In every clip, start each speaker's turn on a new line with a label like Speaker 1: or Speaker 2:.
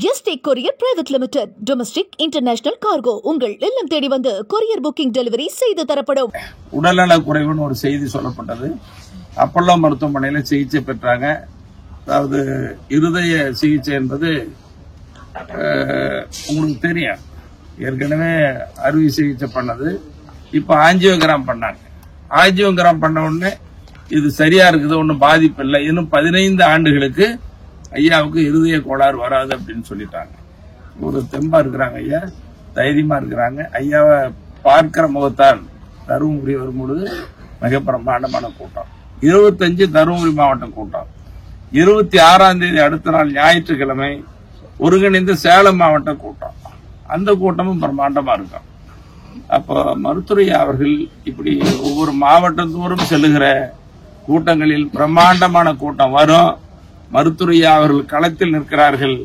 Speaker 1: Yesterday courier private limited. Domestic international cargo உங்கள் இல்லம் தேடி வந்து கொரியர் புக்கிங் டெலிவரி செய்து தரப்படும்.
Speaker 2: உடல்நல குறைவுன்னு ஒரு செய்தி சொல்லப்பட்டது. அப்பல்லோ மருத்துவமனையில் சிகிச்சை பெற்றாங்க. அதாவது இருதய சிகிச்சை என்பது உங்களுக்கு தெரியும், ஏற்கனவே அறுவை சிகிச்சை பண்ணது. இப்ப ஆஞ்சியோகிராம் பண்ணாங்க. ஆஞ்சியோகிராம் பண்ண உடனே இது சரியா இருக்குது, ஒன்னும் பாதிப்பு இல்லை, இன்னும் 15 ஆண்டுகளுக்கு ஐயாவுக்கு இருதய கோளாறு வராது அப்படின்னு சொல்லிட்டாங்க. ஒரு தெம்பா இருக்கிறாங்க ஐயா, தைரியமா இருக்கிறாங்க. ஐயாவை பார்க்கிற முகத்தான் தருமபுரி வரும்பொழுது மிக பிரம்மாண்டமான கூட்டம். 25 தருமபுரி மாவட்டம் கூட்டம். 26ஆம் தேதி அடுத்த நாள் ஞாயிற்றுக்கிழமை ஒருங்கிணைந்த சேலம் மாவட்ட கூட்டம். அந்த கூட்டமும் பிரம்மாண்டமா இருக்கும். அப்போ மருத்துவ அவர்கள் இப்படி ஒவ்வொரு மாவட்டத்தோறும் செல்லுகிற கூட்டங்களில் பிரம்மாண்டமான கூட்டம் வரும். மருத்துவ அவர்கள் களத்தில் நிற்கிறார்கள்.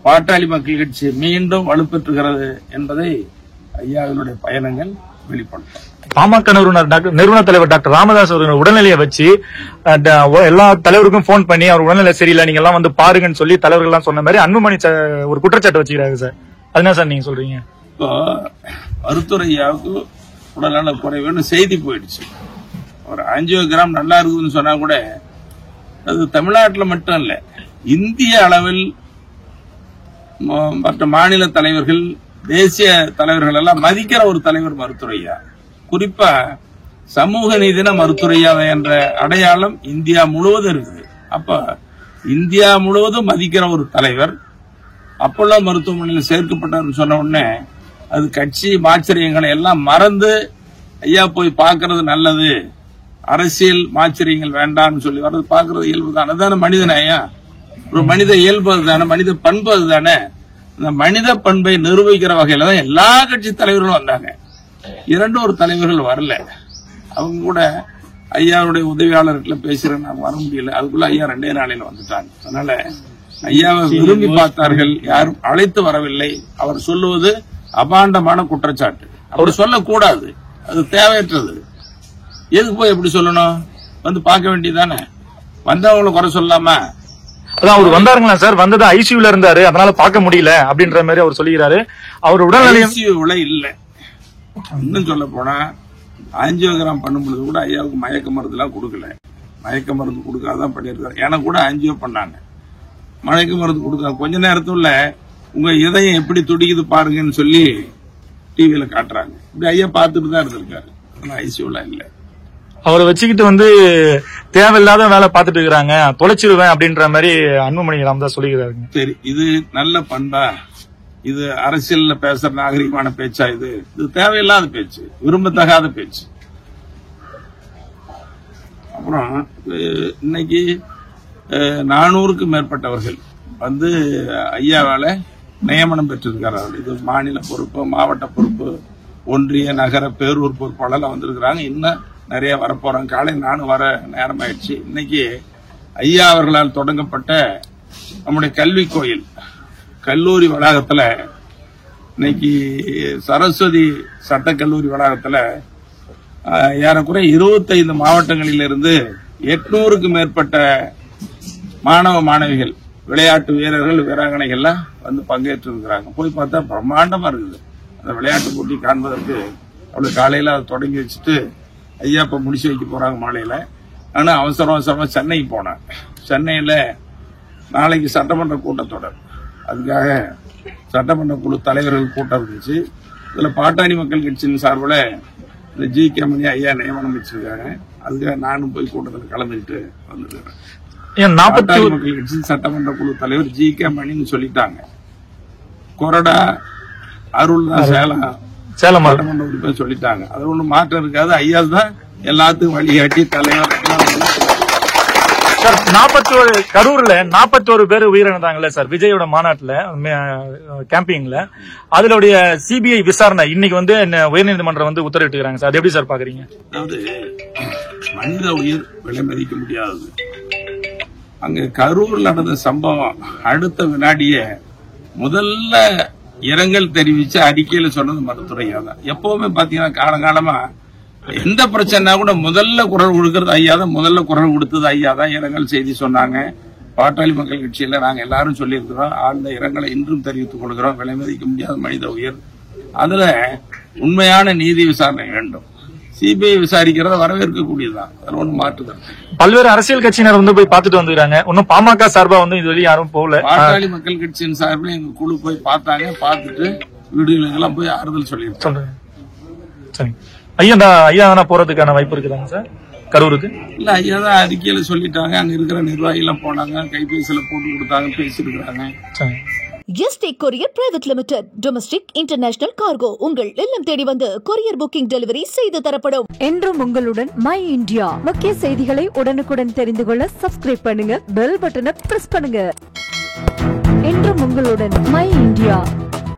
Speaker 2: பாட்டாளி மக்கள் கட்சி மீண்டும் வலுப்பெற்றுகிறது என்பதை ஐயாவினுடைய பயணங்கள் வெளிப்படுத்தும்.
Speaker 3: பாமக நிறுவன தலைவர் டாக்டர் ராமதாஸ் அவர்கள் உடல்நிலையை வச்சு எல்லா தலைவருக்கும் போன் பண்ணி அவர் உடல்நிலை சரியில்லை, நீங்க எல்லாம் வந்து பாருங்கன்னு சொல்லி தலைவர்கள் எல்லாம் சொன்ன மாதிரி அன்புமணி ஒரு குற்றச்சாட்டு வச்சுக்கிறாங்க சார். அதுனா சார் நீங்க சொல்றீங்க?
Speaker 2: இப்போ மருத்துவ ஐயாவுக்கு உடல்நல குறைவுன்னு செய்தி போயிடுச்சு. ஒரு ஆஞ்சியோகிராம் நல்லா இருக்குதுன்னு சொன்னா கூட அது தமிழ்நாட்டில் மட்டும் இல்ல, இந்திய அளவில் மற்ற மாநில தலைவர்கள், தேசிய தலைவர்கள் எல்லாம் மதிக்கிற ஒரு தலைவர் மருத்துவ ஐயா. குறிப்பா சமூக நீதின மருத்துவ ஐயா என்ற அடையாளம் இந்தியா முழுவதும் இருக்குது. அப்ப இந்தியா முழுவதும் மதிக்கிற ஒரு தலைவர் அப்பல்லோ மருத்துவமனையில் சேர்க்கப்பட்டார் சொன்ன உடனே அது கட்சி மாச்சரியங்களை எல்லாம் மறந்து ஐயா போய் பார்க்கறது நல்லது, அரசியல் மாச்சரியங்கள் வேண்டாம்னு சொல்லி வர்றது பார்க்கறது இயல்பு தானே. அதுதானே மனிதன் ஐயா, ஒரு மனித இயல்பு அதுதானே, மனித பண்பு அதுதானே. அந்த மனித பண்பை நிரூபிக்கிற வகையில தான் எல்லா கட்சி தலைவர்களும் வந்தாங்க. ஒரு தலைவர்கள் வரல. அவங்க கூட ஐயாவுடைய உதவியாளர்கிட்ட பேசுறேன், நான் வர முடியல, அதுக்குள்ள ஐயா 2 நாளையில வந்துட்டாங்க. அதனால ஐயாவை விரும்பி பார்த்தார்கள், யாரும் அழைத்து வரவில்லை. அவர் சொல்லுவது அபாண்டமான குற்றச்சாட்டு. அவர் சொல்லக்கூடாது, அது தேவையற்றது. எதுக்கு போய் எப்படி சொல்லணும்? வந்து பார்க்க வேண்டியதானே, வந்தவங்களை குறை சொல்லாமா?
Speaker 3: அதான் அவர் வந்தாருங்களா சார்? வந்தது ஐசியூல இருந்தாரு, அதனால பார்க்க முடியல அப்படின்ற மாதிரி அவர் சொல்லுகிறாரு. அவர் உடல்நிலை
Speaker 2: ஐசியூல இல்ல. இன்னும் சொல்ல போனா ஆஞ்சியோகிராம் பண்ணும்பொழுது கூட ஐயாவுக்கு மயக்க மருந்து எல்லாம் கொடுக்கல. மயக்க மருந்து கொடுக்காதான் பண்ணிருக்காரு. எனக்கு கூட ஆஞ்சியோ பண்ணாங்க, மயக்க மருந்து கொடுக்க கொஞ்ச நேரத்துல உங்க இதயம் எப்படி துடிக்குது பாருங்கன்னு சொல்லி டிவியில காட்டுறாங்க. இப்படி ஐயா பார்த்துட்டு தான் இருந்திருக்காரு. ஐசியூல இல்ல.
Speaker 3: அவரை வச்சுக்கிட்டு வந்து தேவையில்லாத வேலை பார்த்துட்டு இருக்கிறாங்க, தொலைச்சிருவேன் அப்படின்ற மாதிரி அன்புமணி ராமதாஸ் சொல்லிக்கிறாங்க.
Speaker 2: சரி, இது நல்ல பண்பா? இது அரசியல்ல பேசுற நாகரிகமான பேச்சா? இது தேவையில்லாத பேச்சு, விரும்பத்தகாத பேச்சு. அப்புறம் இன்னைக்கு 400க்கும் மேற்பட்டவர்கள் வந்து ஐயாவால நியமனம் பெற்றிருக்கிறார்கள். இது மாநில பொறுப்பு, மாவட்ட பொறுப்பு, ஒன்றிய, நகர, பேரூர் பொறுப்பாளர் வந்திருக்கிறாங்க. இன்னும் நிறைய வரப்போறாங்க. காலை நானும் வர நேரம் ஆயிடுச்சு. இன்னைக்கு ஐயா அவர்களால் தொடங்கப்பட்ட நம்முடைய கல்வி கோயில் கல்லூரி வளாகத்துல, இன்னைக்கு சரஸ்வதி சட்டக்கல்லூரி வளாகத்துல ஏறக்குறைய 25 மாவட்டங்களிலிருந்து 800க்கும் மேற்பட்ட மாணவ மாணவிகள், விளையாட்டு வீரர்கள், வீராங்கனைகள்லாம் வந்து பங்கேற்று இருக்கிறாங்க. போய் பார்த்தா பிரம்மாண்டமா இருக்குது. அந்த விளையாட்டு போட்டி காண்பதற்கு அவ்வளவு காலையில அதை தொடங்கி வச்சுட்டு ஐயா இப்ப முடிச்சு வைக்க போறாங்க மாலையில. ஆனா அவசரமா சென்னைக்கு போனேன். சென்னையில நாளைக்கு சட்டமன்ற கூட்டத்தொடர், அதுக்காக சட்டமன்ற குழு தலைவர்கள் கூட்டம் இருந்துச்சு. இதுல பாட்டாளி மக்கள் கட்சியின் சார்பில் இந்த ஜி.கே. மணி ஐயா நியமனம் வச்சிருக்காங்க. அதுக்காக நானும் போய் கூட்டத்தில் கலந்துக்கிட்டு வந்துருக்கேன். பாட்டாளி மக்கள் கட்சியின் சட்டமன்ற குழு தலைவர் ஜி.கே. மணின்னு சொல்லிட்டாங்க. கொறடா அருள் தான் சேலம் சட்டமன்ற உறுப்பினர் சொல்லிட்டாங்க. அது ஒன்றும் மாற்றம் இருக்காது. ஐயா தான் எல்லாத்துக்கும் வழிகாட்டி தலைவர்.
Speaker 3: சார், 41 கரூர்ல 41 பேர் உயிரிழந்தாங்கல்ல சார் விஜயோட மாநாட்டுல கேம்பிங்ல. அதனுடைய சிபிஐ விசாரணை இன்னைக்கு வந்து உயர்நீதிமன்றம் வந்து உத்தரவிட்டுக்கிறாங்க சார். அது எப்படி சார் பாக்குறீங்க?
Speaker 2: அதாவது மனித உயிர் விலை மதிக்க முடியாதது. அங்க கரூர்ல நடந்த சம்பவம் அடுத்த வினாடியே முதல்ல இரங்கல் தெரிவிச்ச அறிக்கையில சொன்னது மருத்துவரையா தான். எப்பவுமே பாத்தீங்கன்னா காலகாலமா எந்த பிரச்சனை கூட முதல்ல குரல் கொடுக்கறது ஐயா தான். முதல்ல குரல் கொடுத்தது ஐயா தான். இரங்கல் செய்தி சொன்னாங்க. பாட்டாளி மக்கள் கட்சியில நாங்க எல்லாரும் சொல்லியிருக்கிறோம். ஆழ்ந்த இரங்கலை இன்றும் தெரிவித்துக் கொள்கிறோம். விலை மதிக்க முடியாத மனித உயிர். அதுல உண்மையான நீதி விசாரணை வேண்டும். சிபிஐ விசாரிக்கிறத வரவேற்கக்கூடியதுதான். அதுல ஒன்றும் மாற்றுதல்.
Speaker 3: பல்வேறு அரசியல் கட்சியினர் வந்து போய் பார்த்துட்டு வந்துருக்காங்க. இன்னும் பாமக சார்பா வந்து இது வரையும் யாரும் போகல.
Speaker 2: பாட்டாளி மக்கள் கட்சியின் சார்பில் எங்க குழு போய் பார்த்தாங்க. பார்த்துட்டு வீடுகளுக்கெல்லாம் போய் ஆறுதல் சொல்லியிருக்கோம்.
Speaker 3: சரி ஐயா, ஐயா போறதுக்கான வாய்ப்பு இருக்குதாங்க சார் கரூருக்கு?
Speaker 2: இல்ல, ஐயா தான் அறிக்கையில சொல்லிட்டாங்க. அங்க இருக்கிற நிர்வாகிகள் போனாங்க, கைபேசியில போட்டு கொடுத்தாங்க, பேசிருக்காங்க.
Speaker 1: ST courier private limited domestic international cargo உங்கள் இல்லம் தேடி வந்து கொரியர் புக்கிங் டெலிவரி செய்து தரப்படும்.
Speaker 4: என்றும் உங்களுடன் மை இந்தியா. முக்கிய செய்திகளை உடனுக்குடன் தெரிந்து கொள்ள சப்ஸ்கிரைப் பண்ணுங்க, பெல் பட்டனை பிரஸ் பண்ணுங்க. என்றும் உங்களுடன் மை இந்தியா.